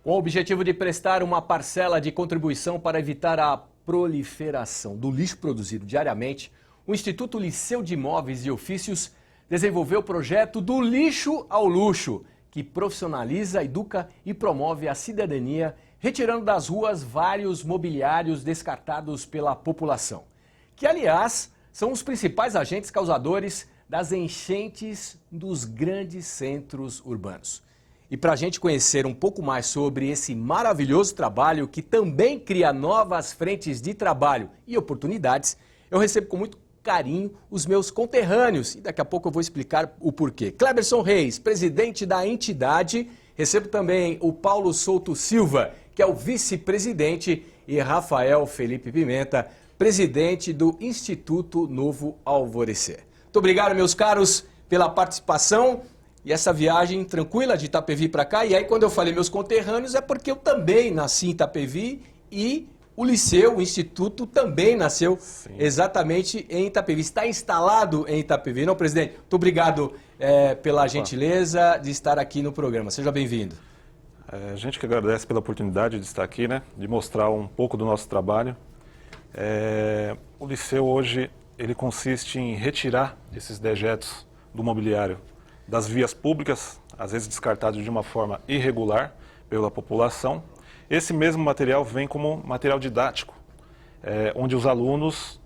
Com o objetivo de prestar uma parcela de contribuição para evitar a proliferação do lixo produzido diariamente, o Instituto Liceu de Móveis e Ofícios desenvolveu o projeto Do Lixo ao Luxo, que profissionaliza, educa e promove a cidadania, retirando das ruas vários mobiliários descartados pela população, que, aliás, são os principais agentes causadores das enchentes dos grandes centros urbanos. E para a gente conhecer um pouco mais sobre esse maravilhoso trabalho que também cria novas frentes de trabalho e oportunidades, eu recebo com muito carinho os meus conterrâneos e daqui a pouco eu vou explicar o porquê. Cleberson Reis, presidente da entidade, recebo também o Paulo Souto Silva, que é o vice-presidente, e Rafael Felipe Pimenta, presidente do Instituto Novo Alvorecer. Muito obrigado, meus caros, pela participação. E essa viagem tranquila de Itapevi para cá, e aí quando eu falei meus conterrâneos é porque eu também nasci em Itapevi e o Liceu, o Instituto também nasceu exatamente em Itapevi. Está instalado em Itapevi, não, presidente? Muito obrigado pela gentileza de estar aqui no programa. Seja bem-vindo. A gente que agradece pela oportunidade de estar aqui, né, de mostrar um pouco do nosso trabalho. O Liceu hoje, ele consiste em retirar esses dejetos do mobiliário das vias públicas, às vezes descartados de uma forma irregular pela população. Esse mesmo material vem como material didático, onde os alunos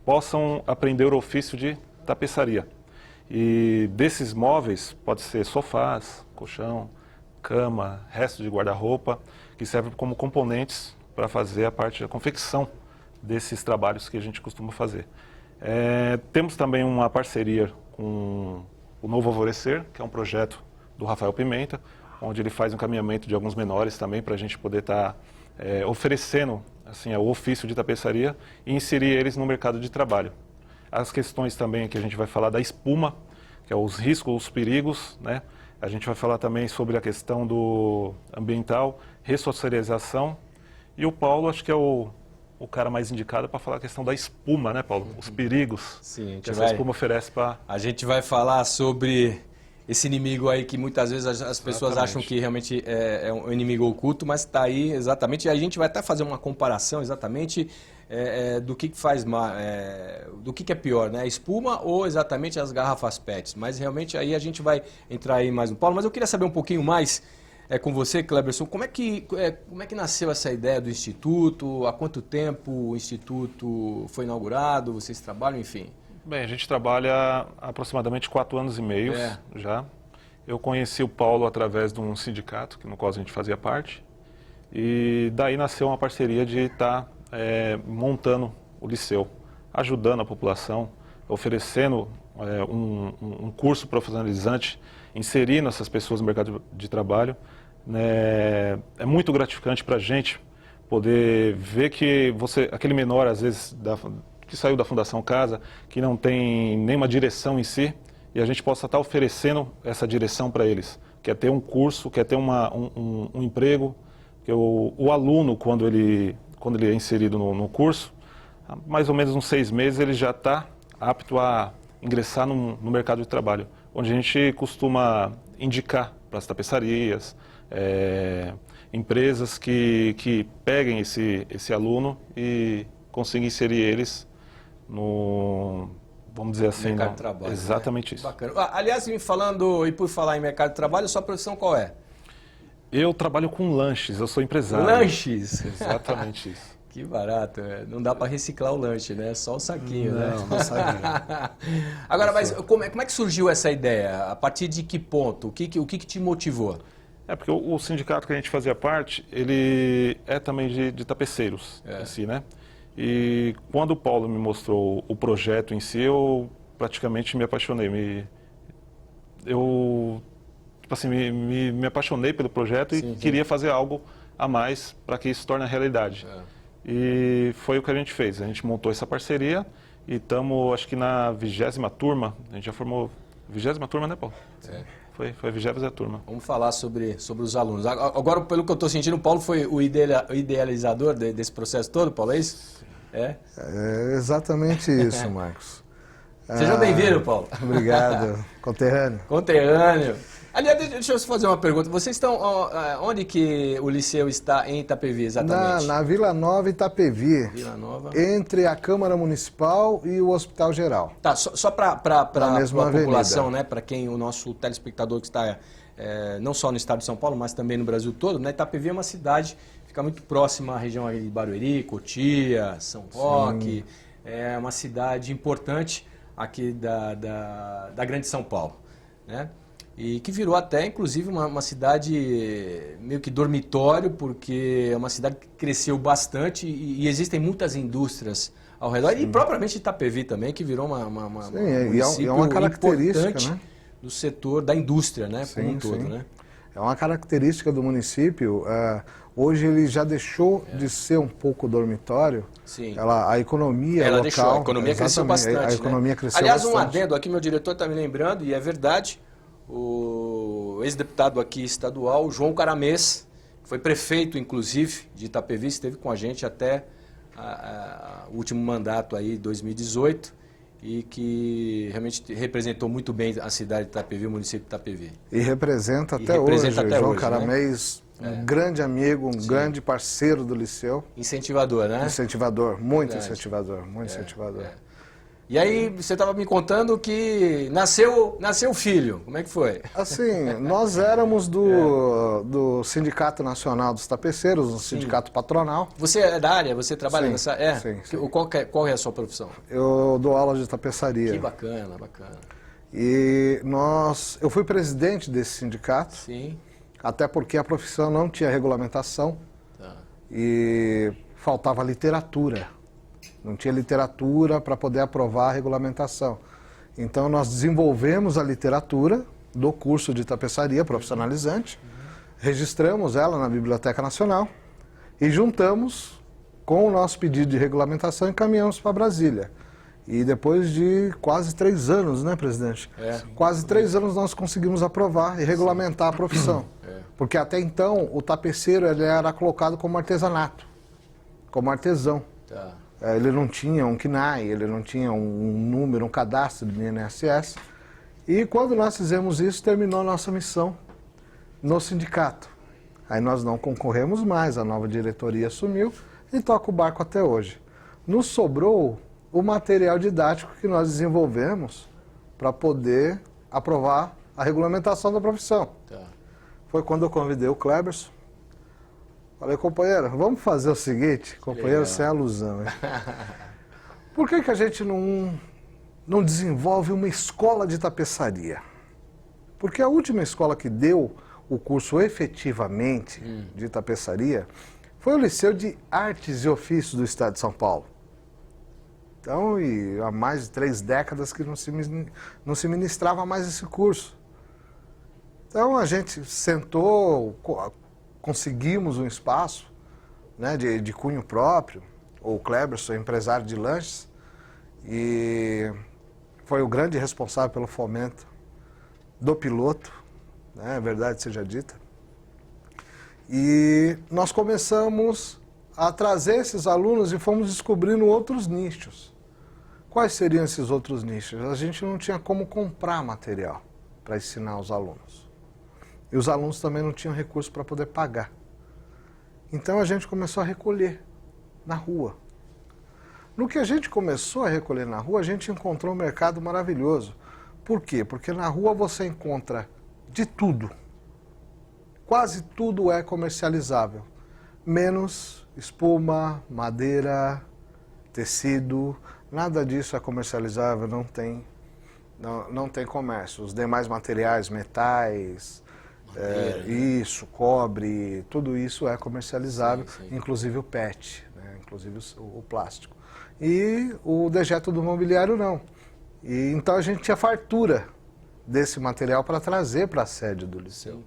possam aprender o ofício de tapeçaria. E desses móveis, pode ser sofás, colchão, cama, resto de guarda-roupa, que servem como componentes para fazer a parte da confecção desses trabalhos que a gente costuma fazer. Temos também uma parceria com o Novo Alvorecer, que é um projeto do Rafael Pimenta, onde ele faz um encaminhamento de alguns menores também para a gente poder estar oferecendo assim, o ofício de tapeçaria e inserir eles no mercado de trabalho. As questões também que a gente vai falar da espuma, que é os riscos, os perigos, né? A gente vai falar também sobre a questão do ambiental, ressocialização, e o Paulo acho que é o cara mais indicado para falar a questão da espuma, né, Paulo? Os perigos que essa espuma oferece para... A gente vai falar sobre esse inimigo aí que muitas vezes as pessoas acham que realmente é um inimigo oculto, mas está aí exatamente. E a gente vai até fazer uma comparação exatamente do que faz mal, do que é pior, né? A espuma ou exatamente as garrafas PETs. Mas realmente aí a gente vai entrar aí mais no Paulo. Mas eu queria saber um pouquinho mais com você, Cleberson, como é que nasceu essa ideia do Instituto? Há quanto tempo o Instituto foi inaugurado? Vocês trabalham, enfim? Bem, a gente trabalha há aproximadamente 4 anos e meio já. Eu conheci o Paulo através de um sindicato, no qual a gente fazia parte. E daí nasceu uma parceria de estar montando o liceu, ajudando a população, oferecendo um curso profissionalizante, inserindo essas pessoas no mercado de trabalho. É muito gratificante para a gente poder ver que aquele menor, às vezes, que saiu da Fundação Casa, que não tem nenhuma direção em si, e a gente possa estar oferecendo essa direção para eles. Quer ter um curso, quer ter um emprego, que o aluno, quando ele é inserido no curso, mais ou menos uns 6 meses ele já está apto a ingressar no mercado de trabalho, onde a gente costuma indicar para as tapeçarias, empresas que peguem esse aluno e consigam inserir eles vamos dizer assim, mercado de trabalho. Exatamente isso. Bacana. Aliás, por falar em mercado de trabalho, sua profissão qual é? Eu trabalho com lanches, eu sou empresário. Lanches? Exatamente isso. Que barato, não dá para reciclar o lanche, né? Só o saquinho, né? Não saquinho. Agora, mas como é que surgiu essa ideia? A partir de que ponto? O que te motivou? Porque o sindicato que a gente fazia parte, ele é também de tapeceiros em si, né? E quando o Paulo me mostrou o projeto em si, eu praticamente me apaixonei. Eu me apaixonei pelo projeto e queria fazer algo a mais para que isso torne a realidade. E foi o que a gente fez. A gente montou essa parceria e estamos, acho que na 20ª turma. A gente já formou 20ª turma, né, Paulo? Foi a 20ª turma. Vamos falar sobre os alunos. Agora, pelo que eu estou sentindo, o Paulo foi o idealizador desse processo todo, Paulo, é isso? É exatamente isso, Marcos. Seja bem-vindo, Paulo. Obrigado. Conterrâneo. Conterrâneo. Aliás, deixa eu fazer uma pergunta. Vocês estão... onde que o Liceu está em Itapevi, exatamente? Na Vila Nova Itapevi. Vila Nova. Entre a Câmara Municipal e o Hospital Geral. Tá, só para a população, avenida. né? Para quem o nosso telespectador que está não só no estado de São Paulo, mas também no Brasil todo, né? Itapevi é uma cidade, fica muito próxima à região de Barueri, Cotia, São Roque. É uma cidade importante aqui da Grande São Paulo, né? E que virou até, inclusive, uma cidade meio que dormitório, porque é uma cidade que cresceu bastante e existem muitas indústrias ao redor. Sim. E propriamente Itapevi também, que virou um município uma característica, importante, né? Do setor da indústria, né? Sim, como um todo, sim. né? É uma característica do município. Hoje ele já deixou de ser um pouco dormitório. Sim. A economia Ela local... deixou, a economia cresceu bastante. A economia cresceu Aliás, bastante. um adendo aqui, meu diretor está me lembrando, e é verdade, o ex-deputado aqui estadual, João Caramês, que foi prefeito, inclusive, de Itapevi, esteve com a gente até o último mandato aí, 2018, e que realmente representou muito bem a cidade de Itapevi, o município de Itapevi. E representa até hoje, João hoje, Caramês, né? Um grande amigo, um Sim. grande parceiro do Liceu. Incentivador, né? Incentivador, muito Verdade. incentivador, muito incentivador. E aí, você estava me contando que nasceu filho. Como é que foi? Assim, nós éramos do Sindicato Nacional dos Tapeceiros, um sindicato patronal. Você é da área? Você trabalha Sim, nessa... sim. Qual é a sua profissão? Eu dou aula de tapeçaria. Que bacana, bacana. E eu fui presidente desse sindicato, Sim. até porque a profissão não tinha regulamentação Tá. e faltava literatura. Não tinha literatura para poder aprovar a regulamentação. Então nós desenvolvemos a literatura do curso de tapeçaria profissionalizante, registramos ela na Biblioteca Nacional e juntamos com o nosso pedido de regulamentação e encaminhamos para Brasília. E depois de quase 3 anos, né, presidente? Quase 3 anos nós conseguimos aprovar e regulamentar a profissão. Porque até então o tapeceiro ele era colocado como artesanato, como artesão. Tá. Ele não tinha um CNAE, ele não tinha um número, um cadastro do INSS. E quando nós fizemos isso, terminou a nossa missão no sindicato. Aí nós não concorremos mais, a nova diretoria assumiu e toca o barco até hoje. Nos sobrou o material didático que nós desenvolvemos para poder aprovar a regulamentação da profissão. Tá. Foi quando eu convidei o Cleberson. Falei, companheiro, vamos fazer o seguinte, companheiro, sem alusão. Por que a gente não desenvolve uma escola de tapeçaria? Porque a última escola que deu o curso efetivamente de tapeçaria foi o Liceu de Artes e Ofícios do Estado de São Paulo. Então, há mais de 3 décadas que não se ministrava mais esse curso. Então, a gente sentou, conseguimos um espaço, né, de cunho próprio. O Cleberson, empresário de lanches, e foi o grande responsável pelo fomento do piloto, né, é verdade seja dita. E nós começamos a trazer esses alunos e fomos descobrindo outros nichos. Quais seriam esses outros nichos? A gente não tinha como comprar material para ensinar os alunos. E os alunos também não tinham recurso para poder pagar. Então a gente começou a recolher na rua. No que a gente começou a recolher na rua, a gente encontrou um mercado maravilhoso. Por quê? Porque na rua você encontra de tudo. Quase tudo é comercializável, menos espuma, madeira, tecido, nada disso é comercializável, não tem comércio. Os demais materiais, metais, isso, cobre, tudo isso é comercializável, sim. Inclusive o PET, né? Inclusive o plástico. E o dejeto do mobiliário não. E então a gente tinha fartura desse material para trazer para a sede do Liceu.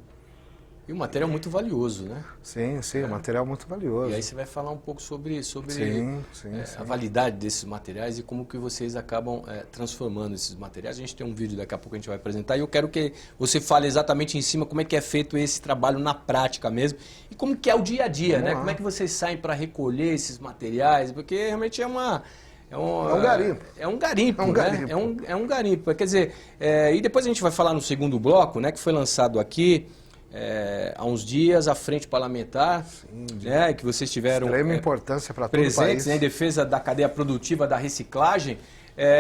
E o material é muito valioso, né? Sim, sim, o material é muito valioso. E aí você vai falar um pouco sobre sim. A validade desses materiais e como que vocês acabam transformando esses materiais. A gente tem um vídeo daqui a pouco que a gente vai apresentar e eu quero que você fale exatamente em cima como é que é feito esse trabalho na prática mesmo e como que é o dia a dia, né? Como é que vocês saem para recolher esses materiais, porque realmente é É um garimpo. É um garimpo, É um né? garimpo. É um garimpo. Quer dizer, e depois a gente vai falar no segundo bloco, né, que foi lançado aqui há uns dias, a Frente Parlamentar, né, que vocês tiveram Extrema importância para todo o país. presentes, né, em defesa da cadeia produtiva da reciclagem.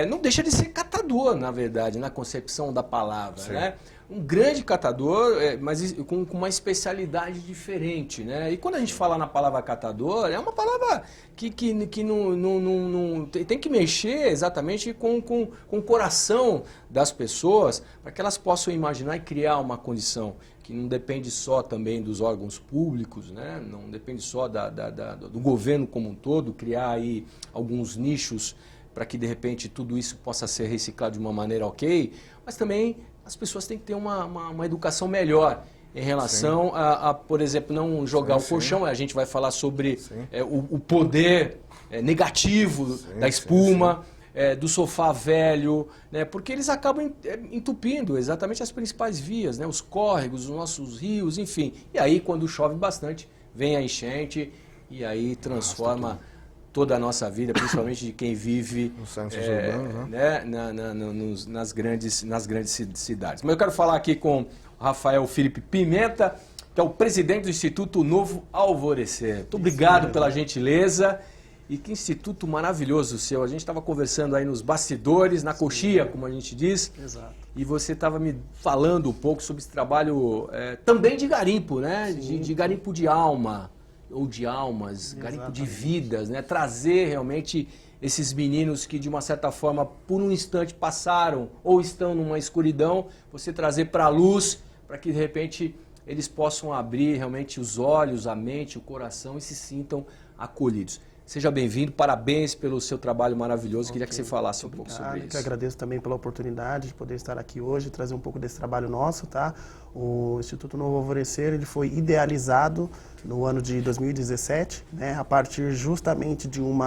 Não deixa de ser catador, na verdade, na concepção da palavra, né? Um grande catador, mas com uma especialidade diferente, né? E quando a gente fala na palavra catador, é uma palavra que não tem que mexer exatamente com o coração das pessoas, para que elas possam imaginar e criar uma condição que não depende só também dos órgãos públicos, né? Não depende só do governo como um todo, criar aí alguns nichos para que de repente tudo isso possa ser reciclado de uma maneira ok, mas também as pessoas têm que ter uma educação melhor em relação por exemplo, não jogar o colchão. A gente vai falar sobre o poder negativo da espuma, do sofá velho, né? Porque eles acabam entupindo exatamente as principais vias, né? Os córregos, os nossos rios, enfim. E aí, quando chove bastante, vem a enchente e aí transforma toda a nossa vida, principalmente de quem vive nas grandes cidades. Mas eu quero falar aqui com o Rafael Felipe Pimenta, que é o presidente do Instituto Novo Alvorecer. Muito obrigado pela gentileza. E que instituto maravilhoso o seu. A gente estava conversando aí nos bastidores, na coxia, como a gente diz. Exato. E você estava me falando um pouco sobre esse trabalho também de garimpo, né? De garimpo de alma. Ou de almas, garimpo de vidas, né? Trazer realmente esses meninos que de uma certa forma por um instante passaram ou estão numa escuridão, você trazer para a luz, para que de repente eles possam abrir realmente os olhos, a mente, o coração e se sintam acolhidos. Seja bem-vindo, parabéns pelo seu trabalho maravilhoso. Queria que você falasse um pouco sobre isso. Eu que agradeço também pela oportunidade de poder estar aqui hoje e trazer um pouco desse trabalho nosso, tá? O Instituto Novo Alvorecer, ele foi idealizado no ano de 2017, né? A partir justamente de um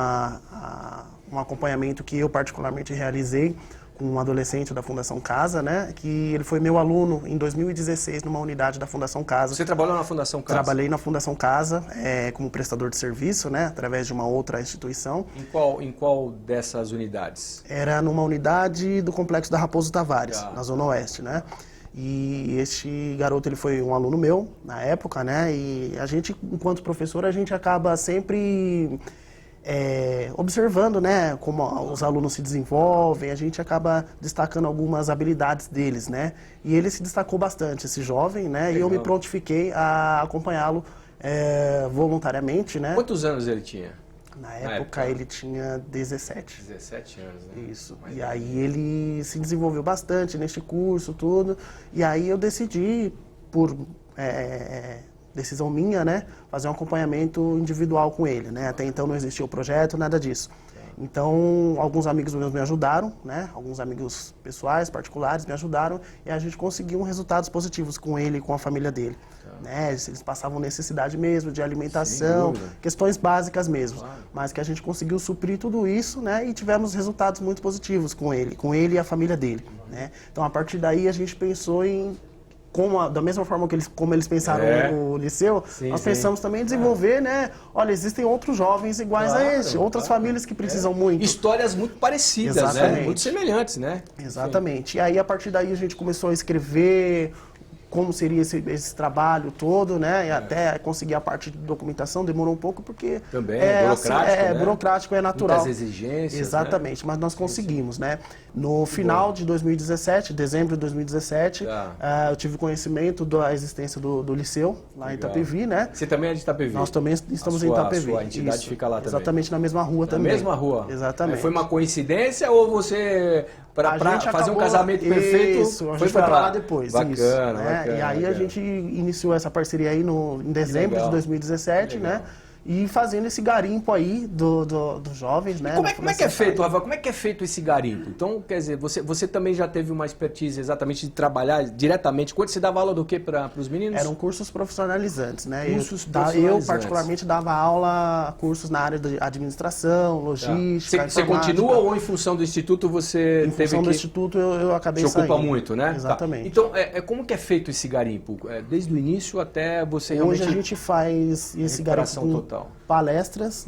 acompanhamento que eu particularmente realizei com um adolescente da Fundação Casa, né? Que ele foi meu aluno em 2016 numa unidade da Fundação Casa. Você trabalhou na Fundação Casa? Trabalhei na Fundação Casa como prestador de serviço, né? Através de uma outra instituição. Em qual dessas unidades? Era numa unidade do Complexo da Raposo Tavares, na Zona Oeste, né? E este garoto, ele foi um aluno meu na época, né? E a gente, enquanto professor, a gente acaba sempre observando, né, como os alunos se desenvolvem, a gente acaba destacando algumas habilidades deles, né? E ele se destacou bastante, esse jovem, né? Legal. E eu me prontifiquei a acompanhá-lo voluntariamente, né? Quantos anos ele tinha? Na época ele tinha 17. 17 anos, né? Isso. E aí ele se desenvolveu bastante neste curso, tudo. E aí eu decidi, por decisão minha, né, fazer um acompanhamento individual com ele, né? Até então não existia o projeto, nada disso. Então, alguns amigos meus me ajudaram, né? Alguns amigos pessoais, particulares me ajudaram e a gente conseguiu resultados positivos com ele e com a família dele. Né? Eles passavam necessidade mesmo de alimentação, questões básicas mesmo, mas que a gente conseguiu suprir tudo isso, né? E tivemos resultados muito positivos com ele e a família dele, né? Então, a partir daí, a gente pensou em da mesma forma como eles pensaram no liceu, nós pensamos também em desenvolver, né? Olha, existem outros jovens iguais a este, outras famílias que precisam muito. Histórias muito parecidas, né? Muito semelhantes, né? Exatamente. E aí, a partir daí, a gente começou a escrever como seria esse trabalho todo, né? E até conseguir a parte de documentação demorou um pouco porque também burocrático, né? Burocrático, é natural. Muitas exigências. Exatamente, né? Mas nós conseguimos, né? No final de 2017, dezembro de 2017, eu tive conhecimento da existência do liceu lá em Itapevi, né? Você também é de Itapevi? Nós também estamos em Itapevi. A sua entidade fica lá também? Exatamente na mesma rua também. Na mesma rua? Exatamente. Foi uma coincidência ou você, para fazer um casamento perfeito, foi para lá depois. Bacana, bacana. E aí a gente iniciou essa parceria aí em dezembro de 2017, né? E fazendo esse garimpo aí dos jovens, né? Como é que é feito, Rafael? Como é que é feito esse garimpo? Então, quer dizer, você também já teve uma expertise exatamente de trabalhar diretamente. Quando você dava aula do que para os meninos? Eram cursos profissionalizantes, né? Eu particularmente, dava cursos na área de administração, logística, Você continua ou em função do Instituto você teve que... Em função do Instituto eu acabei saindo. Te ocupa muito, né? Exatamente. Tá. Então, como que é feito esse garimpo? Desde o início até você realmente... Hoje a gente faz esse garimpo Legal. palestras,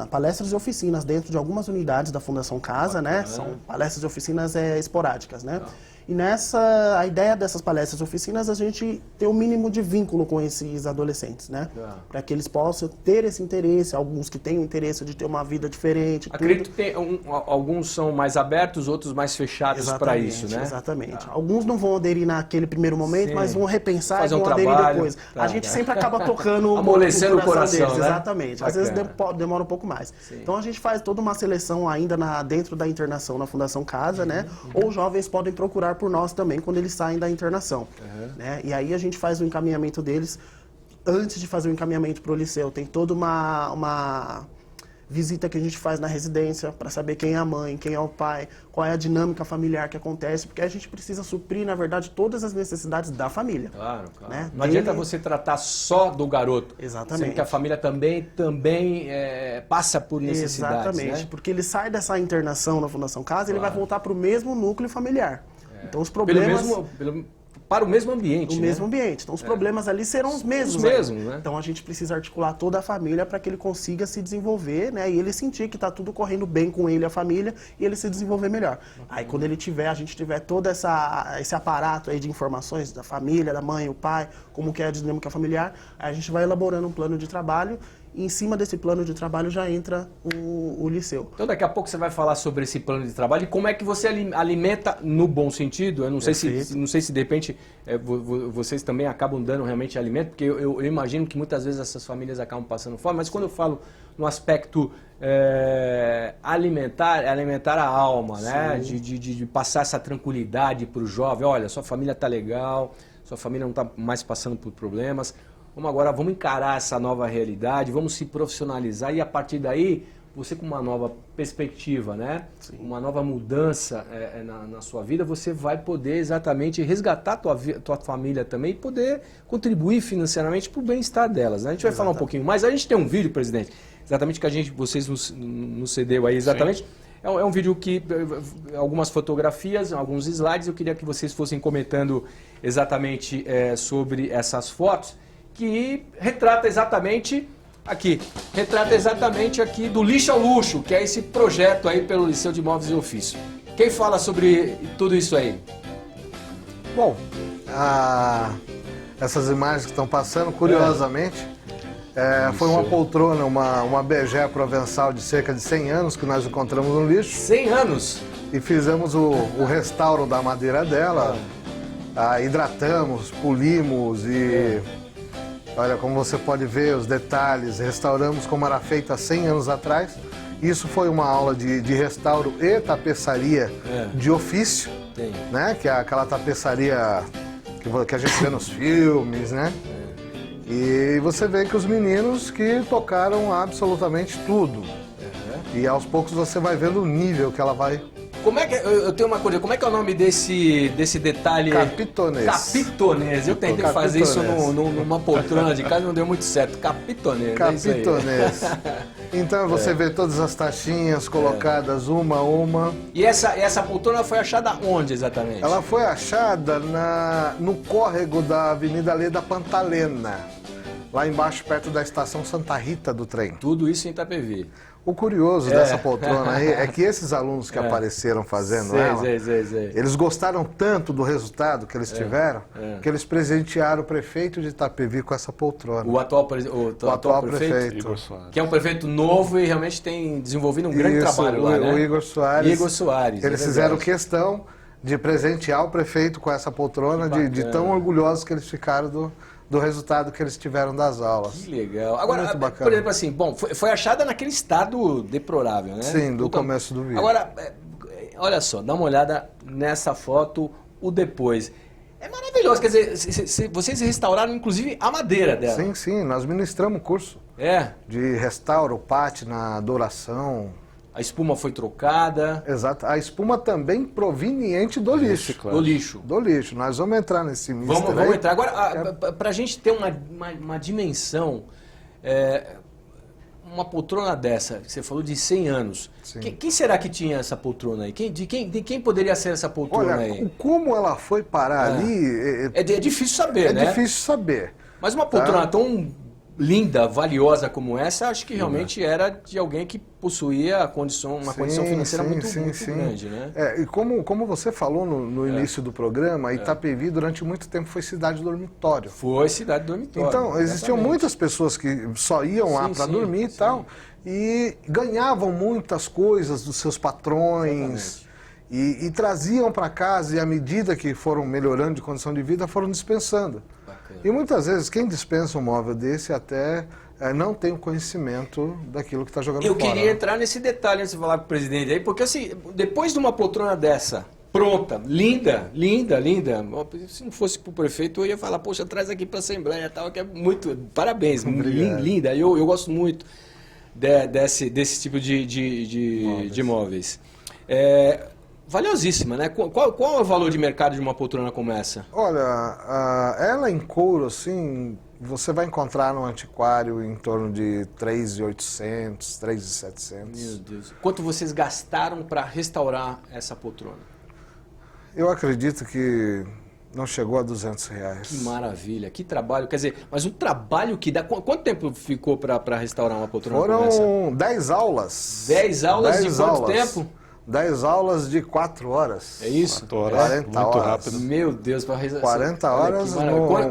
palestras e oficinas dentro de algumas unidades da Fundação Casa, né? São palestras e oficinas esporádicas, né? E a ideia dessas palestras e oficinas, a gente ter o mínimo de vínculo com esses adolescentes, né? Para que eles possam ter esse interesse, alguns que têm o interesse de ter uma vida diferente. Acredito que alguns são mais abertos, outros mais fechados para isso, né? Exatamente. Alguns não vão aderir naquele primeiro momento, mas vão repensar Fazer e vão um aderir trabalho. depois. A gente sempre acaba tocando Amolecendo o coração, deles, né? exatamente. Às vezes demora um pouco mais. Então a gente faz toda uma seleção ainda dentro da internação na Fundação Casa, né? Ou os jovens podem procurar por nós também quando eles saem da internação. Né? E aí a gente faz o encaminhamento deles. Antes de fazer o encaminhamento para o liceu, tem toda uma visita que a gente faz na residência para saber quem é a mãe, quem é o pai, qual é a dinâmica familiar que acontece, porque a gente precisa suprir, na verdade, todas as necessidades da família. Claro. Né? Não adianta você tratar só do garoto. Exatamente. Sendo que a família também passa por necessidades. Exatamente, né? porque ele sai dessa internação na Fundação Casa e ele vai voltar para o mesmo núcleo familiar. Então os problemas... Para o mesmo ambiente, o mesmo ambiente. Então os problemas ali serão os mesmos. Os mesmos, né? Então a gente precisa articular toda a família para que ele consiga se desenvolver, né? E ele sentir que está tudo correndo bem com ele e a família e ele se desenvolver melhor. Aí quando a gente tiver todo esse aparato aí de informações da família, da mãe, o pai, como que é a dinâmica familiar, aí a gente vai elaborando um plano de trabalho. E em cima desse plano de trabalho já entra o liceu. Então daqui a pouco você vai falar sobre esse plano de trabalho e como é que você alimenta no bom sentido. Eu não sei se de repente vocês também acabam dando realmente alimento, porque eu imagino que muitas vezes essas famílias acabam passando fome, mas quando eu falo no aspecto alimentar a alma, né? De passar essa tranquilidade para o jovem. Olha, sua família está legal, sua família não está mais passando por problemas. Vamos encarar essa nova realidade, vamos se profissionalizar e a partir daí, você com uma nova perspectiva, né? Uma nova mudança na sua vida, você vai poder exatamente resgatar tua família também e poder contribuir financeiramente para o bem-estar delas, né? A gente vai falar um pouquinho mais. A gente tem um vídeo, presidente, exatamente que vocês nos cedeu aí, exatamente. É um vídeo que, algumas fotografias, alguns slides, eu queria que vocês fossem comentando exatamente sobre essas fotos, que retrata exatamente aqui do lixo ao luxo, que é esse projeto aí pelo Liceu de Móveis e Ofício. Quem fala sobre tudo isso aí? Bom, essas imagens que estão passando, curiosamente, foi uma poltrona, uma Bergère provençal de cerca de 100 anos que nós encontramos no lixo. 100 anos? E fizemos o restauro da madeira dela, hidratamos, polimos e... Olha, como você pode ver os detalhes, restauramos como era feito há 100 anos atrás. Isso foi uma aula de restauro e tapeçaria de ofício, né? Que é aquela tapeçaria que a gente vê nos filmes, né? E você vê que os meninos que tocaram absolutamente tudo. E aos poucos você vai vendo o nível que ela vai... Como é que, eu tenho uma coisa, como é que é o nome desse detalhe? Capitonês. Capitonês. Eu tentei fazer isso numa poltrona de casa, não deu muito certo. Capitonês. Capitonês. Então você vê todas as taxinhas colocadas uma a uma. E essa poltrona foi achada onde exatamente? Ela foi achada no córrego da Avenida Leda Pantalena, lá embaixo, perto da estação Santa Rita do trem. Tudo isso em Itapevi. O curioso dessa poltrona aí é que esses alunos que apareceram fazendo ela, eles gostaram tanto do resultado que eles tiveram, que eles presentearam o prefeito de Itapevi com essa poltrona. O atual prefeito. Igor Soares. Que é um prefeito novo e realmente tem desenvolvido um grande trabalho lá, né? O Igor Soares. Igor Soares. Eles fizeram questão de presentear o prefeito com essa poltrona, de tão orgulhosos que eles ficaram do resultado que eles tiveram das aulas. Que legal. Agora, por exemplo assim, bom, foi achada naquele estado deplorável, né? Sim, do começo do vídeo. Agora, olha só, dá uma olhada nessa foto, o depois. É maravilhoso, quer dizer, vocês restauraram inclusive a madeira dela. Sim, nós ministramos curso de restauro, pátina, adoração. A espuma foi trocada. Exato. A espuma também proveniente do lixo. Do lixo. Do lixo. Nós vamos entrar nesse misto. Vamos entrar. Agora, para a gente ter uma dimensão, uma poltrona dessa, que você falou de 100 anos. Quem será que tinha essa poltrona aí? De quem poderia ser essa poltrona aí? Como ela foi parar ali... É difícil saber, né? É difícil saber. Mas uma poltrona tão linda, valiosa como essa, acho que realmente era de alguém que possuía uma condição financeira muito grande, né? E como você falou no início do programa, Itapevi durante muito tempo foi cidade dormitório. Foi cidade dormitório. Então, existiam muitas pessoas que só iam lá para dormir e tal, e ganhavam muitas coisas dos seus patrões. E traziam para casa, e à medida que foram melhorando de condição de vida, foram dispensando. Bacana. E muitas vezes quem dispensa um móvel desse até não tem o conhecimento daquilo que está jogando fora. Eu queria entrar nesse detalhe antes de falar com o presidente aí, porque assim, depois de uma poltrona dessa, pronta, linda, se não fosse para o prefeito eu ia falar, poxa, traz aqui para a Assembleia e tal, que é muito, parabéns, linda, eu gosto muito desse tipo de móveis. Valiosíssima, né? Qual é o valor de mercado de uma poltrona como essa? Olha, ela em couro, assim, você vai encontrar no antiquário em torno de 3.800, 3.700. Meu Deus. Quanto vocês gastaram para restaurar essa poltrona? Eu acredito que não chegou a R$200. Que maravilha, que trabalho. Quer dizer, mas um trabalho que dá... Quanto tempo ficou para restaurar uma poltrona como essa? Foram 10 aulas. 10 aulas de quanto tempo? 10 aulas de 4 horas. É isso? 4 horas, 40 muito horas. rápido. Meu Deus, para 40 horas.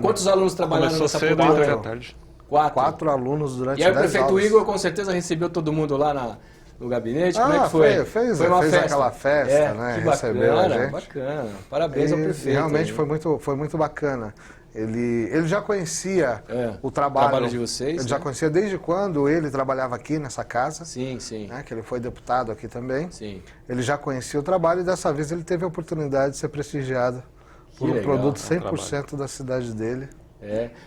Quantos alunos trabalharam Começou nessa cedo, poltrona? 3 da tarde. 4 alunos durante 10 aulas. E aí o aulas. prefeito Igor com certeza recebeu todo mundo lá no gabinete. Como é que foi? Fez uma festa. aquela festa, né? Que Recebeu a gente. Bacana. Parabéns ao prefeito. Realmente foi muito bacana. Ele já conhecia o trabalho de vocês. Ele já conhecia desde quando ele trabalhava aqui nessa casa. Sim. Né, que ele foi deputado aqui também. Sim. Ele já conhecia o trabalho e dessa vez ele teve a oportunidade de ser prestigiado por um produto 100% da cidade dele.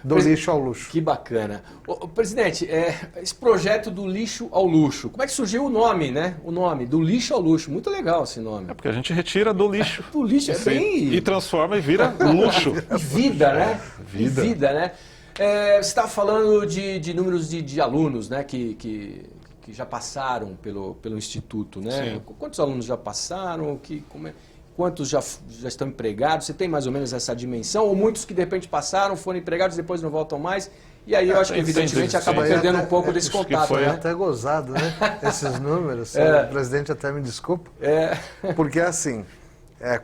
Do lixo ao luxo. Que bacana. Presidente, esse projeto do lixo ao luxo, como é que surgiu o nome, né? O nome, do lixo ao luxo. Muito legal esse nome. Porque a gente retira do lixo. Do lixo, E transforma e vira luxo. E vida, né? Vida. E vida, né? Você estava falando de números de alunos, né? Que já passaram pelo Instituto, né? Sim. Quantos alunos já passaram? Quantos já estão empregados? Você tem mais ou menos essa dimensão? Ou muitos que de repente passaram, foram empregados, depois não voltam mais? E aí eu acho que evidentemente acaba perdendo um pouco desse contato, Foi né? até gozado, né? Esses números. O presidente até me desculpa. Porque assim,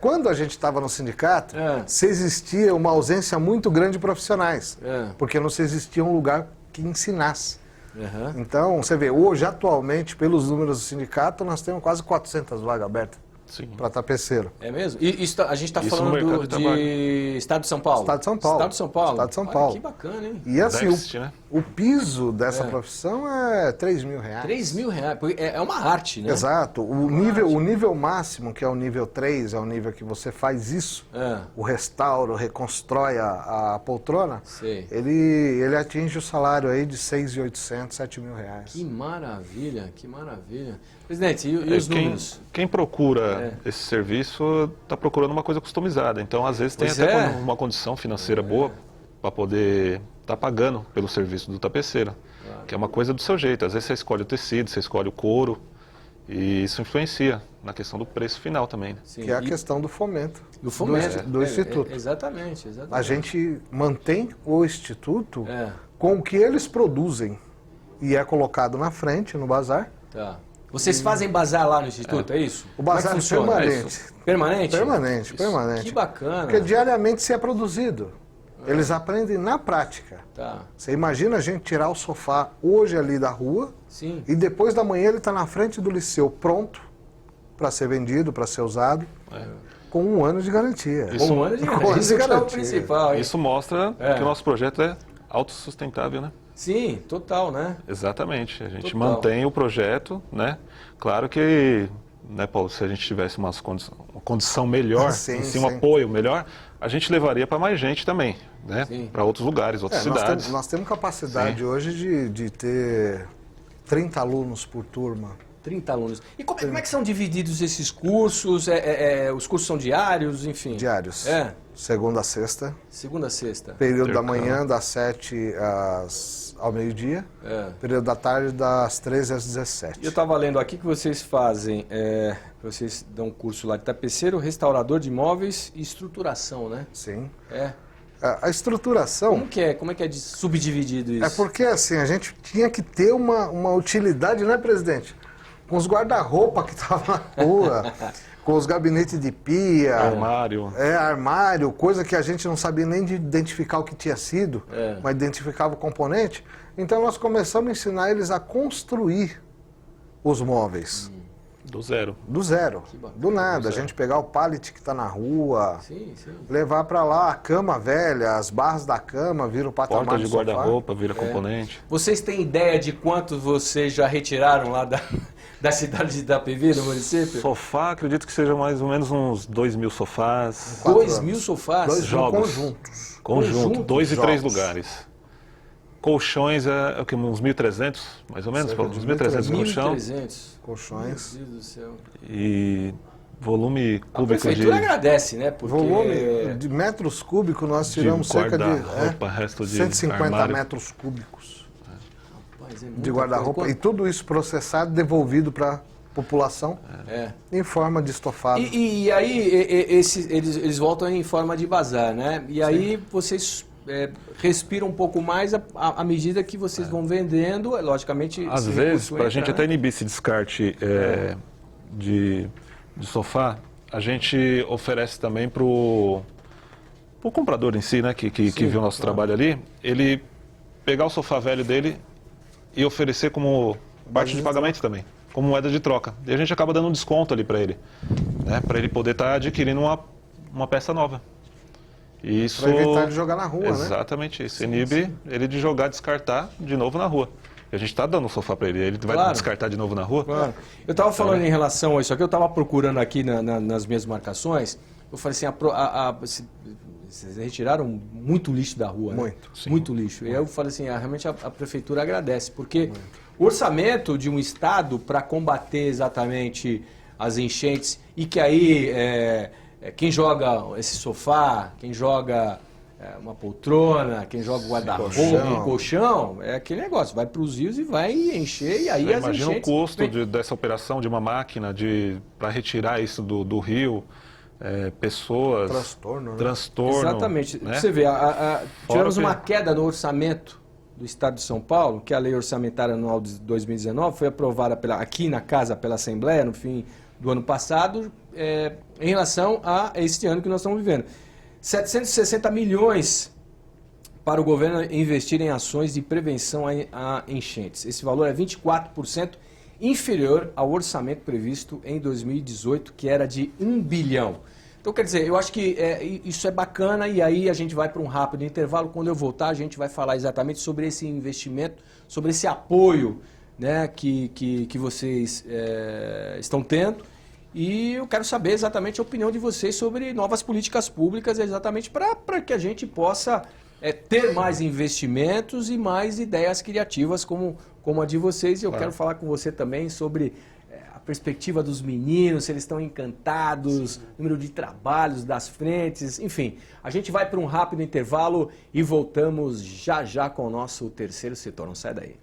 quando a gente estava no sindicato, se existia uma ausência muito grande de profissionais. Porque não se existia um lugar que ensinasse. Então, você vê, hoje, atualmente, pelos números do sindicato, nós temos quase 400 vagas abertas. Para tapeceiro. É mesmo? E a gente está falando de Estado de São Paulo? Estado de São Paulo. Estado de São Paulo. Estado de São Paulo. Que bacana, hein? E assim, o piso dessa profissão é R$3.000. R$3.000, porque é uma arte, né? Exato. O nível máximo, que é o nível 3, é o nível que você faz isso, o restauro, reconstrói a poltrona, ele atinge o salário aí de R$6.800, R$7.000. Que maravilha, que maravilha. Presidente, e os números? Quem procura esse serviço está procurando uma coisa customizada. Então, às vezes, tem até uma condição financeira boa para poder estar pagando pelo serviço do tapeceiro. Que é uma coisa do seu jeito. Às vezes você escolhe o tecido, você escolhe o couro. E isso influencia na questão do preço final também. Né? Que é a questão do fomento. Do fomento. Do Instituto. Exatamente. A gente mantém o Instituto com o que eles produzem. E é colocado na frente, no bazar. Tá. Vocês fazem bazar lá no Instituto, é isso? O bazar é permanente. Permanente? Permanente. Que bacana. Porque diariamente se é produzido. Eles aprendem na prática. Tá. Você imagina a gente tirar o sofá hoje ali da rua e depois da manhã ele está na frente do liceu pronto para ser vendido, para ser usado, com 1 ano de garantia. Isso, um ano de garantia. Isso é o principal. Hein? Isso mostra que o nosso projeto é autossustentável, né? Sim, total, né? Exatamente. A gente mantém o projeto, né? Claro que, né, Paulo, se a gente tivesse uma condição melhor, um apoio melhor, a gente levaria para mais gente também, né? Para outros lugares, outras cidades. Nós temos capacidade hoje de ter 30 alunos por turma. 30 alunos. E como é que são divididos esses cursos? Os cursos são diários, enfim? Diários. Segunda a sexta. Segunda a sexta. Período da manhã, das 7 ao meio-dia. Período da tarde, das 13 às 17. Eu estava lendo aqui que vocês fazem, vocês dão um curso lá de tapeceiro, restaurador de imóveis e estruturação, né? Sim. A estruturação... Como é que é subdividido isso? É porque, assim, a gente tinha que ter uma utilidade, né, presidente? Com os guarda-roupa que estavam na rua, com os gabinetes de pia... Armário. Armário, coisa que a gente não sabia nem de identificar o que tinha sido, mas identificava o componente. Então, nós começamos a ensinar eles a construir os móveis. Do zero. Do zero. Do nada. A gente pegar o pallet que está na rua, levar para lá a cama velha, as barras da cama, vira o patamar Porta de do sofá. guarda-roupa, vira componente. Vocês têm ideia de quantos vocês já retiraram lá da cidade de Itapevi, no município? Sofá, acredito que seja mais ou menos uns 2.000 sofás. 2.000 sofás? Dois Jogos. conjuntos. Conjunto, 2 e 3 Jogos. lugares. Colchões é o que, uns 1.300, mais ou menos? Cerca de Uns 1.300 colchão. 1.300. Colchões. Meu Deus do céu. E volume A cúbico prefeitura de agradece, né? Porque... Volume de metros cúbicos, nós tiramos cerca de guarda-roupa, resto de 150 armário. metros cúbicos Rapaz, é de muita guarda-roupa. coisa. E tudo isso processado, devolvido para a população em forma de estofado. E aí eles voltam em forma de bazar, né? E aí vocês respiram um pouco mais à medida que vocês vão vendendo, logicamente... Às esse vezes, recurso para a entra, gente né? até inibir esse descarte de sofá, a gente oferece também para o comprador em si, né, que viu o nosso trabalho ali, ele pegar o sofá velho dele e oferecer como parte de pagamento também, como moeda de troca. E a gente acaba dando um desconto ali para ele, né, para ele poder estar adquirindo uma peça nova. E isso... Para evitar de jogar na rua, né? Exatamente isso. Inibe ele de jogar, descartar de novo na rua. E a gente está dando o sofá para ele. Ele vai Claro. descartar de novo na rua? Claro. Eu estava falando em relação a isso aqui, eu estava procurando aqui nas minhas marcações, eu falei assim, vocês retiraram muito lixo da rua, né? Muito. Sim. Muito lixo. E aí eu falei assim, realmente a prefeitura agradece, porque o orçamento de um estado para combater exatamente as enchentes e que aí quem joga esse sofá, quem joga uma poltrona, quem joga o guarda-roupa, um colchão, é aquele negócio, vai para os rios e vai encher, e aí Você as imagina o enchentes... custo dessa operação de uma máquina para retirar isso do rio, pessoas... Transtorno, né? Transtorno. Exatamente. Né? Você vê, tivemos que- uma queda no orçamento do Estado de São Paulo, que a Lei Orçamentária Anual de 2019 foi aprovada aqui na Casa pela Assembleia no fim do ano passado, em relação a este ano que nós estamos vivendo. 760 milhões para o governo investir em ações de prevenção a enchentes. Esse valor é 24% inferior ao orçamento previsto em 2018, que era de 1 bilhão. Então, quer dizer, eu acho que isso é bacana e aí a gente vai para um rápido intervalo. Quando eu voltar, a gente vai falar exatamente sobre esse investimento, sobre esse apoio, né, que vocês estão tendo. E eu quero saber exatamente a opinião de vocês sobre novas políticas públicas, exatamente para que a gente possa ter mais investimentos e mais ideias criativas como a de vocês. E eu quero falar com você também sobre a perspectiva dos meninos, se eles estão encantados, número de trabalhos, das frentes, enfim. A gente vai para um rápido intervalo e voltamos já já com o nosso terceiro setor. Não sai daí.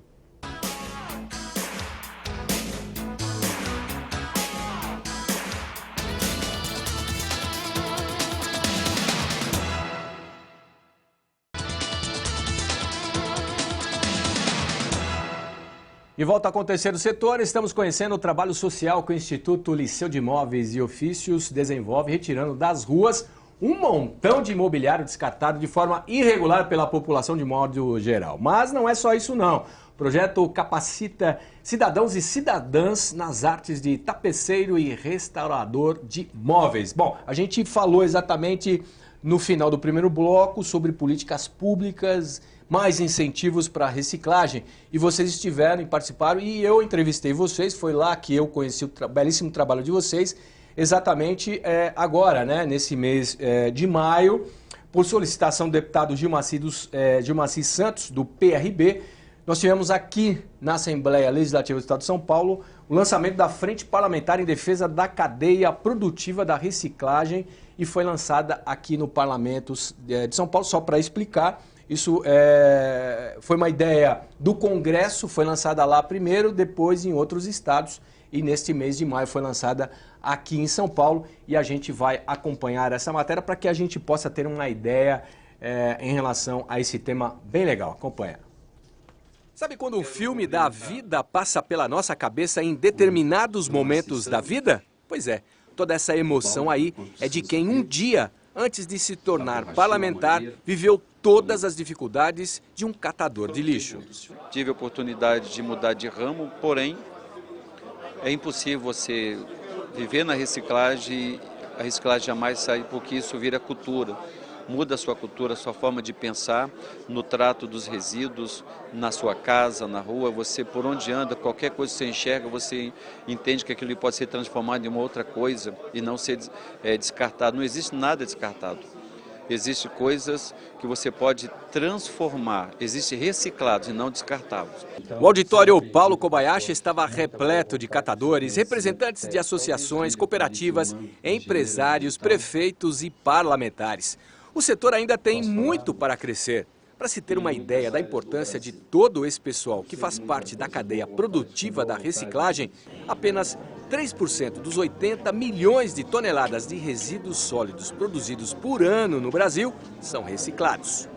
De volta com o terceiro setor, estamos conhecendo o trabalho social que o Instituto Liceu de Imóveis e Ofícios desenvolve, retirando das ruas um montão de imobiliário descartado de forma irregular pela população de modo geral. Mas não é só isso não. O projeto capacita cidadãos e cidadãs nas artes de tapeceiro e restaurador de móveis. Bom, a gente falou exatamente no final do primeiro bloco sobre políticas públicas, mais incentivos para reciclagem, e vocês estiveram e participaram, e eu entrevistei vocês, foi lá que eu conheci o belíssimo trabalho de vocês, exatamente agora, né, nesse mês de maio, por solicitação do deputado Gilmaci Santos, do PRB, nós tivemos aqui na Assembleia Legislativa do Estado de São Paulo o lançamento da Frente Parlamentar em Defesa da Cadeia Produtiva da Reciclagem, e foi lançada aqui no Parlamento de São Paulo, só para explicar. Isso foi uma ideia do Congresso, foi lançada lá primeiro, depois em outros estados, e neste mês de maio foi lançada aqui em São Paulo, e a gente vai acompanhar essa matéria para que a gente possa ter uma ideia em relação a esse tema bem legal. Acompanha. Sabe quando um filme da vida passa pela nossa cabeça em determinados momentos da vida? Pois é, toda essa emoção aí é de quem um dia, antes de se tornar parlamentar, viveu todas as dificuldades de um catador de lixo. Tive a oportunidade de mudar de ramo, porém, é impossível você viver na reciclagem, a reciclagem jamais sai, porque isso vira cultura. Muda a sua cultura, a sua forma de pensar no trato dos resíduos, na sua casa, na rua. Você, por onde anda, qualquer coisa que você enxerga, você entende que aquilo pode ser transformado em uma outra coisa e não ser descartado. Não existe nada descartado. Existem coisas que você pode transformar, existem reciclados e não descartáveis. O auditório Paulo Kobayashi estava repleto de catadores, representantes de associações, cooperativas, empresários, prefeitos e parlamentares. O setor ainda tem muito para crescer. Para se ter uma ideia da importância de todo esse pessoal que faz parte da cadeia produtiva da reciclagem, apenas 3% dos 80 milhões de toneladas de resíduos sólidos produzidos por ano no Brasil são reciclados.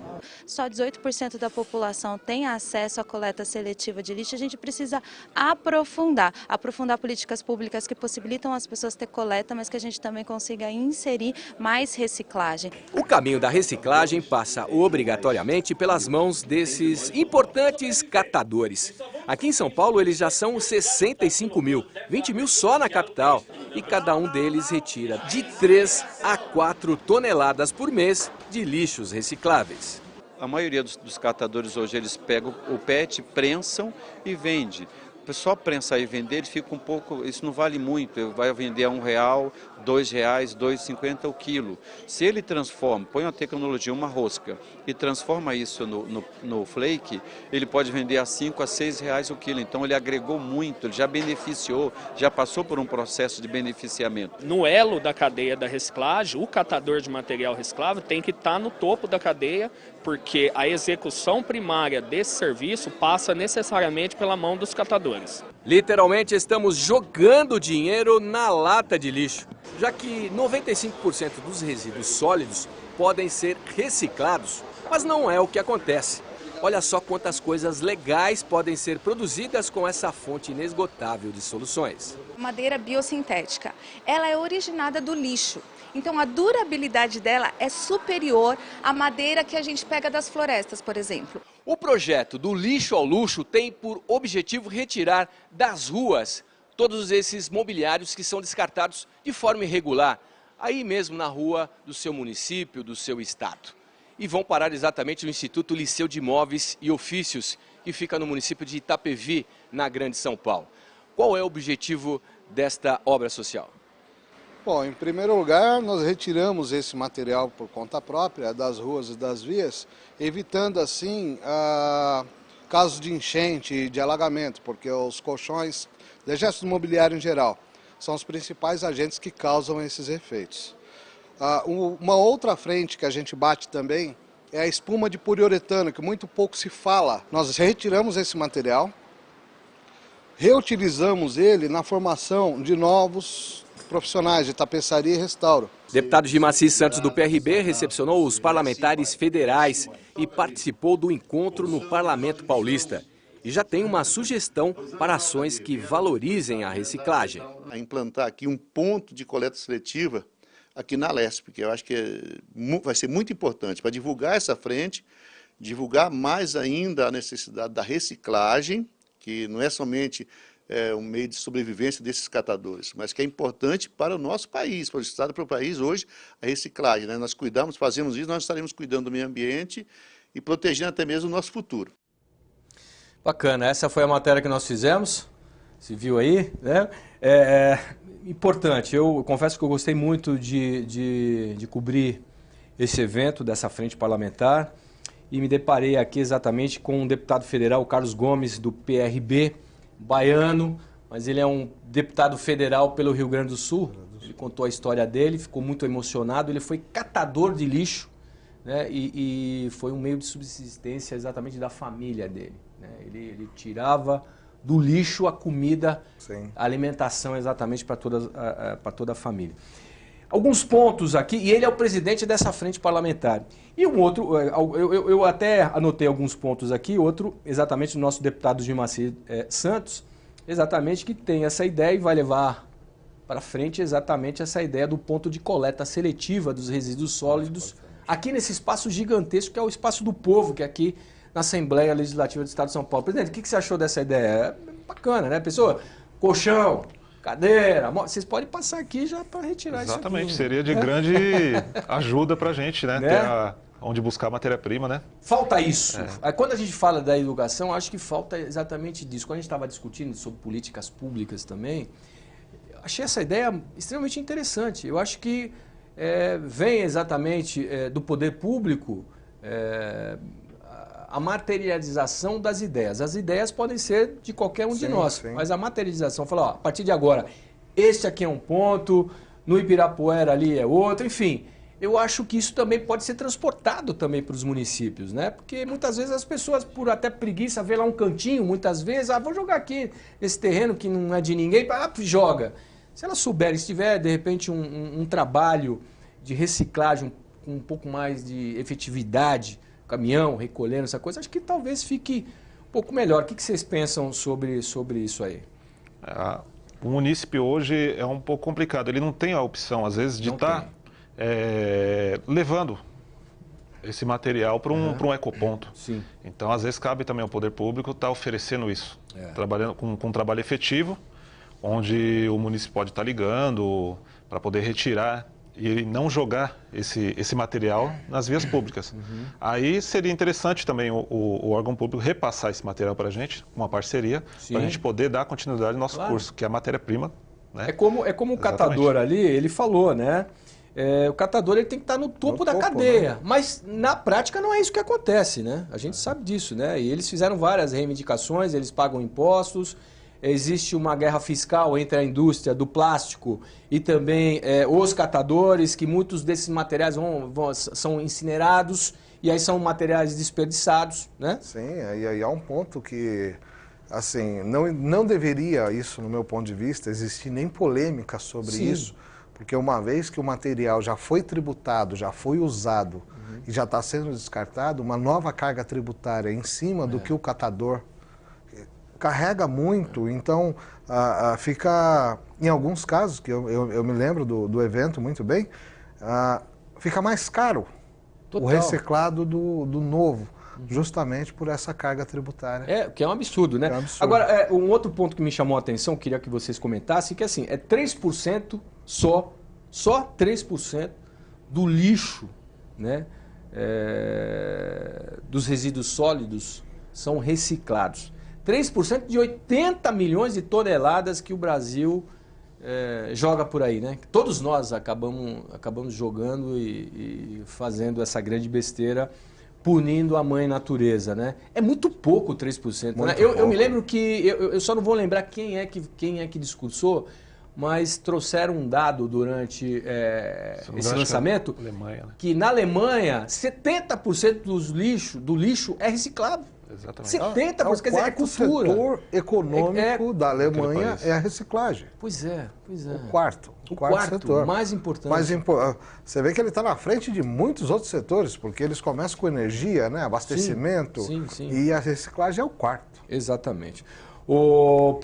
Só 18% da população tem acesso à coleta seletiva de lixo. A gente precisa aprofundar políticas públicas que possibilitam as pessoas ter coleta, mas que a gente também consiga inserir mais reciclagem. O caminho da reciclagem passa obrigatoriamente pelas mãos desses importantes catadores. Aqui em São Paulo eles já são 65 mil, 20 mil só na capital. E cada um deles retira de 3 a 4 toneladas por mês de lixos recicláveis. A maioria dos catadores hoje, eles pegam o PET, prensam e vendem. Só prensar e vender, ele fica um pouco, isso não vale muito, vai vender a R$1, R$2, R$2,50 o quilo. Se ele transforma, põe uma tecnologia, uma rosca, e transforma isso no flake, ele pode vender a R$5 a R$6 o quilo. Então ele agregou muito, ele já beneficiou, já passou por um processo de beneficiamento. No elo da cadeia da reciclagem, o catador de material reciclável tem que estar no topo da cadeia, porque a execução primária desse serviço passa necessariamente pela mão dos catadores. Literalmente estamos jogando dinheiro na lata de lixo, já que 95% dos resíduos sólidos podem ser reciclados, mas não é o que acontece. Olha só quantas coisas legais podem ser produzidas com essa fonte inesgotável de soluções. Madeira biossintética, ela é originada do lixo. Então a durabilidade dela é superior à madeira que a gente pega das florestas, por exemplo. O projeto do lixo ao luxo tem por objetivo retirar das ruas todos esses mobiliários que são descartados de forma irregular, aí mesmo na rua do seu município, do seu estado. E vão parar exatamente no Instituto Liceu de Móveis e Ofícios, que fica no município de Itapevi, na Grande São Paulo. Qual é o objetivo desta obra social? Bom, em primeiro lugar, nós retiramos esse material por conta própria das ruas e das vias, evitando assim casos de enchente e de alagamento, porque os colchões, dejetos do mobiliário em geral, são os principais agentes que causam esses efeitos. Uma outra frente que a gente bate também é a espuma de poliuretano, que muito pouco se fala. Nós retiramos esse material, reutilizamos ele na formação de novos profissionais de tapeçaria e restauro. Deputado Gimaci Santos do PRB recepcionou os parlamentares federais e participou do encontro no Parlamento Paulista. E já tem uma sugestão para ações que valorizem a reciclagem. Implantar aqui um ponto de coleta seletiva aqui na Leste, porque eu acho que vai ser muito importante para divulgar essa frente, divulgar mais ainda a necessidade da reciclagem, que não é somente um meio de sobrevivência desses catadores, mas que é importante para o nosso país, para o Estado, para o país hoje, a reciclagem, né? Nós cuidamos, fazemos isso, nós estaremos cuidando do meio ambiente e protegendo até mesmo o nosso futuro. Bacana, essa foi a matéria que nós fizemos, se viu aí, né? Importante, eu confesso que eu gostei muito de cobrir esse evento dessa frente parlamentar e me deparei aqui exatamente com um deputado federal, o Carlos Gomes, do PRB, baiano, mas ele é um deputado federal pelo Rio Grande do Sul. Ele contou a história dele, ficou muito emocionado, ele foi catador de lixo, né? E foi um meio de subsistência exatamente da família dele, né? Ele tirava do lixo a comida, sim, a alimentação exatamente para toda a família. alguns pontos aqui, e ele é o presidente dessa frente parlamentar. E um outro, eu até anotei alguns pontos aqui, outro exatamente do nosso deputado Gilmacir Santos, exatamente que tem essa ideia e vai levar para frente exatamente essa ideia do ponto de coleta seletiva dos resíduos sólidos, aqui nesse espaço gigantesco que é o Espaço do Povo, que é aqui na Assembleia Legislativa do Estado de São Paulo. Presidente, o que você achou dessa ideia? É bacana, né? Pessoa, colchão, cadeira, vocês podem passar aqui já para retirar isso aqui. Exatamente, seria de grande ajuda para a gente, né? Ter onde buscar matéria-prima, né? Falta isso. Quando a gente fala da educação, acho que falta exatamente disso. Quando a gente estava discutindo sobre políticas públicas também, achei essa ideia extremamente interessante. Eu acho que vem exatamente do poder público a materialização das ideias. As ideias podem ser de qualquer um de nós, mas a materialização, falar, ó, a partir de agora, este aqui é um ponto, no Ibirapuera ali é outro, enfim. Eu acho que isso também pode ser transportado também para os municípios, né? Porque muitas vezes as pessoas, por até preguiça, vê lá um cantinho, muitas vezes, vou jogar aqui nesse terreno que não é de ninguém, joga. Se elas souberem, se tiver, de repente, um trabalho de reciclagem com um pouco mais de efetividade, caminhão, recolhendo essa coisa, acho que talvez fique um pouco melhor. O que vocês pensam sobre isso aí? O munícipe hoje é um pouco complicado. Ele não tem a opção, às vezes, de estar levando esse material para um ecoponto. Sim. Então, às vezes, cabe também ao poder público estar oferecendo isso, trabalhando com um trabalho efetivo, onde o município pode estar ligando para poder retirar e não jogar esse material nas vias públicas. Aí seria interessante também o órgão público repassar esse material para a gente, uma parceria, para a gente poder dar continuidade ao nosso curso, que é a matéria-prima. Né? É como o catador ali, ele falou, né? O catador ele tem que estar no topo da cadeia, né? Mas na prática não é isso que acontece, né? A gente sabe disso, né? E eles fizeram várias reivindicações, eles pagam impostos, existe uma guerra fiscal entre a indústria do plástico e também os catadores, que muitos desses materiais são incinerados e aí são materiais desperdiçados, né? Sim, aí há um ponto que, assim, não deveria isso, no meu ponto de vista, existir nem polêmica sobre isso, porque uma vez que o material já foi tributado, já foi usado e já está sendo descartado, uma nova carga tributária em cima do que o catador carrega muito, então fica, em alguns casos, que eu me lembro do evento muito bem, fica mais caro o reciclado do novo, justamente por essa carga tributária. Que é um absurdo, né? Agora, um outro ponto que me chamou a atenção, queria que vocês comentassem, que assim, 3% só 3% do lixo, né, dos resíduos sólidos são reciclados. 3% de 80 milhões de toneladas que o Brasil joga por aí, né? Todos nós acabamos jogando e fazendo essa grande besteira, punindo a mãe natureza, né? É muito pouco 3%. Né? Eu me lembro que, eu só não vou lembrar quem é que discursou, mas trouxeram um dado durante esse lançamento, Alemanha, né? que na Alemanha 70% do lixo é reciclado. Exatamente. 70%, quer dizer, é cultura. O setor econômico da Alemanha é a reciclagem. Pois é. O quarto setor. Mais importante. Você vê que ele está na frente de muitos outros setores, porque eles começam com energia, né, abastecimento, sim. E a reciclagem é o quarto. Exatamente. O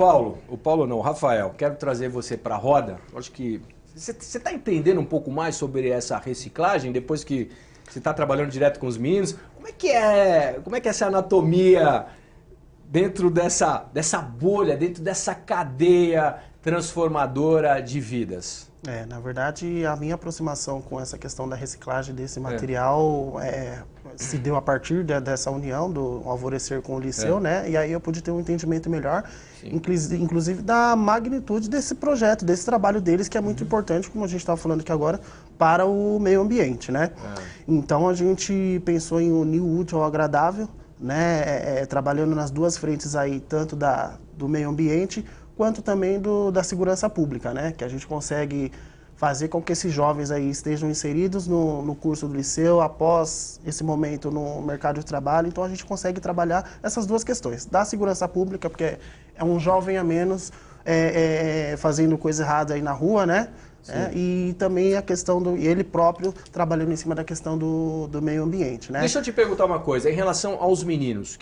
Rafael, quero trazer você para a roda. Acho que você está entendendo um pouco mais sobre essa reciclagem, depois que você está trabalhando direto com os meninos. Como é que é essa anatomia dentro dessa bolha, dentro dessa cadeia transformadora de vidas? Na verdade, a minha aproximação com essa questão da reciclagem desse material se deu a partir dessa união do Alvorecer com o Liceu, né? E aí eu pude ter um entendimento melhor, inclusive da magnitude desse projeto, desse trabalho deles, que é muito importante, como a gente estava falando aqui agora, para o meio ambiente, né? Então a gente pensou em unir o útil ao agradável, né? Trabalhando nas duas frentes aí, tanto do meio ambiente, quanto também da segurança pública, né? Que a gente consegue fazer com que esses jovens aí estejam inseridos no curso do liceu, após esse momento no mercado de trabalho. Então a gente consegue trabalhar essas duas questões, da segurança pública, porque é um jovem a menos fazendo coisa errada aí na rua, né? né? E também a questão do ele próprio trabalhando em cima da questão do meio ambiente, né? Deixa eu te perguntar uma coisa, em relação aos meninos,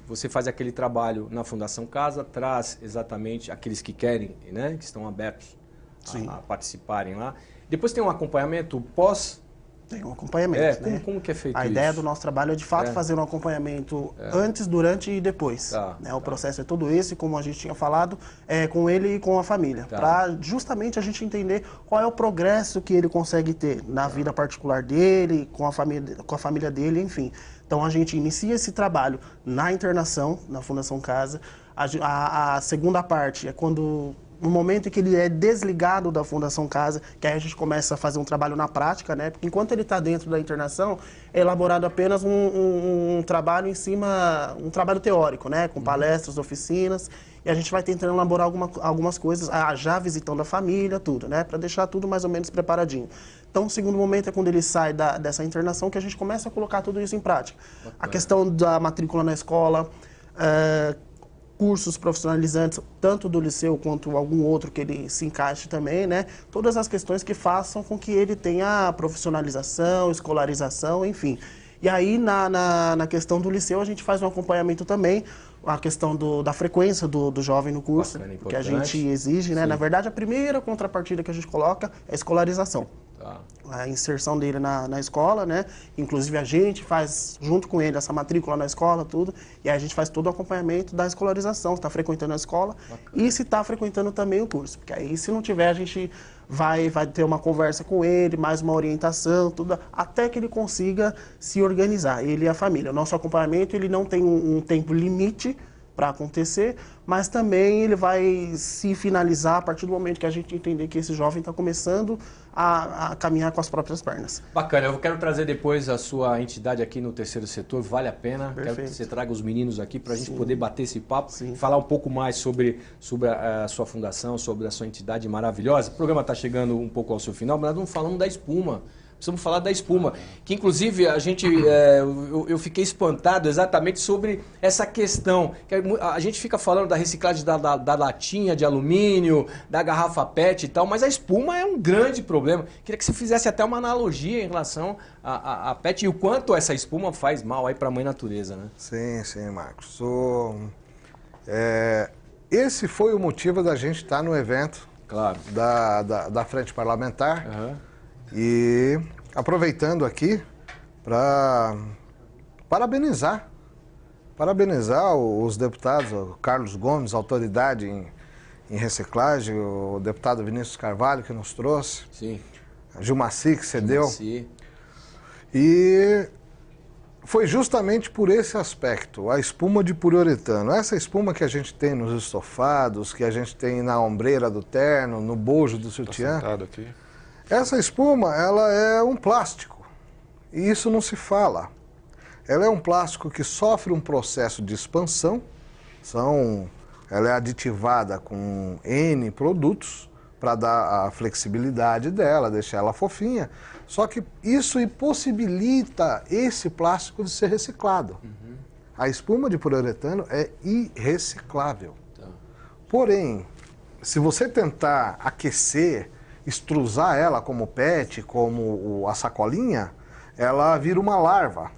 você faz aquele trabalho na Fundação Casa, traz exatamente aqueles que querem, né, que estão abertos a participarem lá. Depois tem um acompanhamento pós... Tem um acompanhamento, né? Como que é feito A isso? ideia do nosso trabalho é, de fato, fazer um acompanhamento antes, durante e depois. Né? O processo é todo esse, como a gente tinha falado, com ele e com a família. Para justamente a gente entender qual é o progresso que ele consegue ter na vida particular dele, com a família dele, enfim. Então a gente inicia esse trabalho na internação, na Fundação Casa. A segunda parte é quando... No momento em que ele é desligado da Fundação Casa, que aí a gente começa a fazer um trabalho na prática, né? Porque enquanto ele está dentro da internação, é elaborado apenas um trabalho em cima, um trabalho teórico, né? Com palestras, oficinas, e a gente vai tentando elaborar algumas coisas, já visitando a família, tudo, né? Para deixar tudo mais ou menos preparadinho. Então, o segundo momento é quando ele sai dessa internação que a gente começa a colocar tudo isso em prática. A questão da matrícula na escola, cursos profissionalizantes, tanto do liceu quanto algum outro que ele se encaixe também, né? Todas as questões que façam com que ele tenha profissionalização, escolarização, enfim. E aí, na questão do liceu, a gente faz um acompanhamento também, a questão da frequência do jovem no curso, que a gente exige, né? Sim. Na verdade, a primeira contrapartida que a gente coloca é a escolarização. A inserção dele na escola, né? Inclusive a gente faz junto com ele essa matrícula na escola, tudo, e aí a gente faz todo o acompanhamento da escolarização, se está frequentando a escola e se está frequentando também o curso, porque aí se não tiver a gente vai ter uma conversa com ele, mais uma orientação, tudo, até que ele consiga se organizar, ele e a família. O nosso acompanhamento ele não tem um tempo limite para acontecer, mas também ele vai se finalizar a partir do momento que a gente entender que esse jovem está começando a caminhar com as próprias pernas. Bacana, eu quero trazer depois a sua entidade aqui no Terceiro Setor, vale a pena. Perfeito. Quero que você traga os meninos aqui para a gente poder bater esse papo, Sim. falar um pouco mais sobre a sua fundação, sobre a sua entidade maravilhosa. O programa está chegando um pouco ao seu final, mas nós não falamos da espuma. Precisamos falar da espuma, que inclusive eu fiquei espantado exatamente sobre essa questão. Que a gente fica falando da reciclagem da latinha de alumínio, da garrafa PET e tal, mas a espuma é um grande problema. Queria que você fizesse até uma analogia em relação à PET e o quanto essa espuma faz mal aí para a mãe natureza, né? Sim, Marcos. Esse foi o motivo da gente estar no evento da Frente Parlamentar. E aproveitando aqui para parabenizar os deputados, o Carlos Gomes, autoridade em reciclagem, o deputado Vinícius Carvalho que nos trouxe, Sim. a Gilmaci que cedeu. E foi justamente por esse aspecto, a espuma de poliuretano. Essa espuma que a gente tem nos estofados, que a gente tem na ombreira do terno, no bojo do sutiã. Tá sentado aqui. Essa espuma, ela é um plástico, e isso não se fala. Ela é um plástico que sofre um processo de expansão, ela é aditivada com N produtos para dar a flexibilidade dela, deixar ela fofinha, só que isso impossibilita esse plástico de ser reciclado. A espuma de poliuretano é irreciclável. Porém, se você tentar aquecer, extrusar ela como PET, como a sacolinha, ela vira uma larva.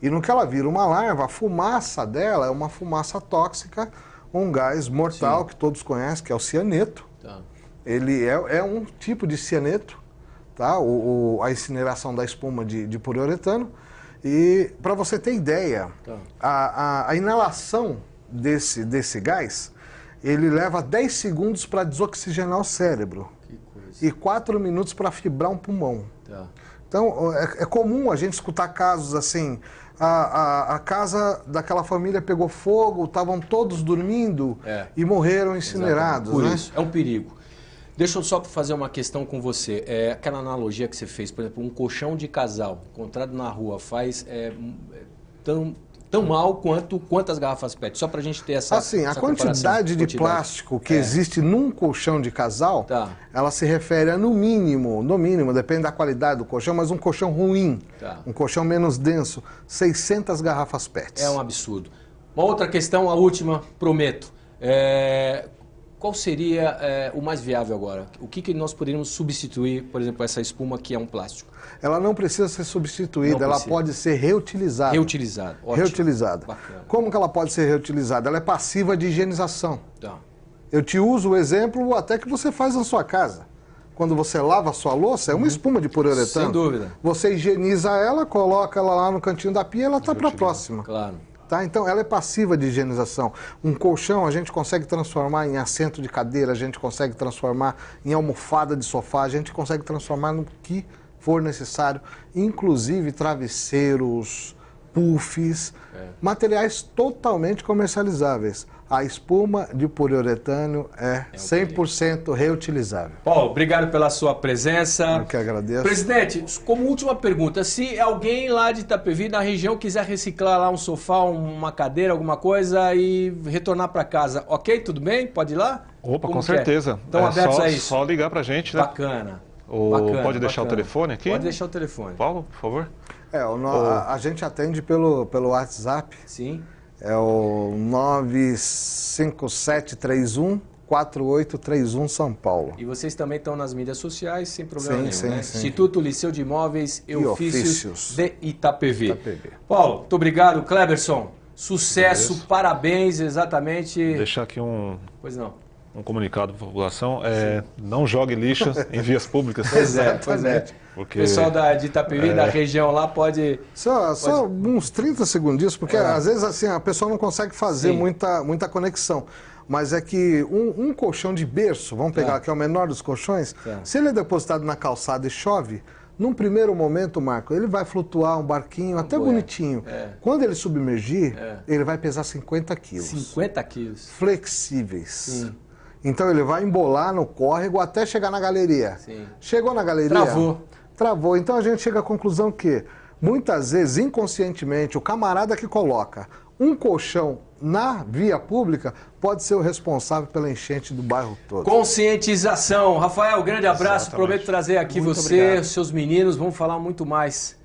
E no que ela vira uma larva, a fumaça dela é uma fumaça tóxica, um gás mortal que todos conhecem, que é o cianeto. Ele é um tipo de cianeto, tá? A incineração da espuma de poliuretano. E para você ter ideia, a inalação desse gás, ele leva 10 segundos para desoxigenar o cérebro. E 4 minutos para fibrar um pulmão. Então, é comum a gente escutar casos assim, a casa daquela família pegou fogo, estavam todos dormindo e morreram incinerados. Por né? isso, é um perigo. Deixa eu só fazer uma questão com você. Aquela analogia que você fez, por exemplo, um colchão de casal encontrado na rua faz tão mal quanto as garrafas PET, só para a gente ter essa Assim, a essa quantidade de plástico que existe num colchão de casal, ela se refere a no mínimo, depende da qualidade do colchão, mas um colchão ruim, um colchão menos denso, 600 garrafas PET. É um absurdo. Uma outra questão, a última, prometo. qual seria o mais viável agora? O que nós poderíamos substituir, por exemplo, essa espuma que é um plástico? Ela não precisa ser substituída, Não ela precisa. pode ser reutilizada. Reutilizada, ótimo. Reutilizada. Bacana. Como que ela pode ser reutilizada? Ela é passiva de higienização. Tá. Eu te uso o exemplo até que você faz na sua casa. Quando você lava a sua louça, é uma espuma de poliuretano. Sem dúvida. Você higieniza ela, coloca ela lá no cantinho da pia e ela está para a próxima. Claro. Tá? Então, ela é passiva de higienização. Um colchão a gente consegue transformar em assento de cadeira, a gente consegue transformar em almofada de sofá, a gente consegue transformar no que for necessário, inclusive travesseiros, puffs, materiais totalmente comercializáveis. A espuma de poliuretano é 100% reutilizável. Paulo, obrigado pela sua presença. Eu que agradeço. Presidente, como última pergunta, se alguém lá de Itapevi, na região, quiser reciclar lá um sofá, uma cadeira, alguma coisa e retornar para casa, ok? Tudo bem? Pode ir lá? Opa, Como com que é? certeza. Estão abertos a isso? Só ligar pra gente, né? Bacana. Pode deixar o telefone aqui? Pode deixar o telefone. Paulo, por favor. A gente atende pelo WhatsApp. Sim. É o 95731-4831 São Paulo. E vocês também estão nas mídias sociais, sem problema Sim, nenhum, sim, né? sim. Instituto Liceu de Imóveis e Ofícios Ofícios de Itapevi. Itapevi. Paulo, muito obrigado. Cleberson, sucesso, parabéns, exatamente. Deixar aqui Pois não. um comunicado para a população. Não jogue lixo em vias públicas. Pois é. Porque, O pessoal de Itapevi, da região lá, pode... Só uns 30 segundinhos, porque às vezes assim, a pessoa não consegue fazer Sim. muita conexão. Mas é que um colchão de berço, vamos pegar que é o menor dos colchões, se ele é depositado na calçada e chove, num primeiro momento, Marco, ele vai flutuar um barquinho até bonitinho. Quando ele submergir, ele vai pesar 50 quilos. 50 quilos. Flexíveis. Sim. Então ele vai embolar no córrego até chegar na galeria. Sim. Chegou na galeria... Travou. Então a gente chega à conclusão que, muitas vezes, inconscientemente, o camarada que coloca um colchão na via pública pode ser o responsável pela enchente do bairro todo. Conscientização. Rafael, grande abraço. Exatamente. Prometo trazer aqui Muito você, obrigado. seus meninos. Vamos falar muito mais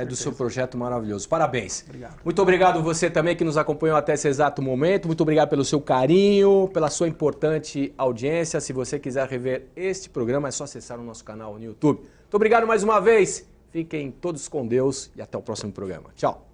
do seu projeto maravilhoso. Parabéns. Obrigado. Muito obrigado você também que nos acompanhou até esse exato momento. Muito obrigado pelo seu carinho, pela sua importante audiência. Se você quiser rever este programa, é só acessar o nosso canal no YouTube. Muito obrigado mais uma vez. Fiquem todos com Deus e até o próximo programa. Tchau.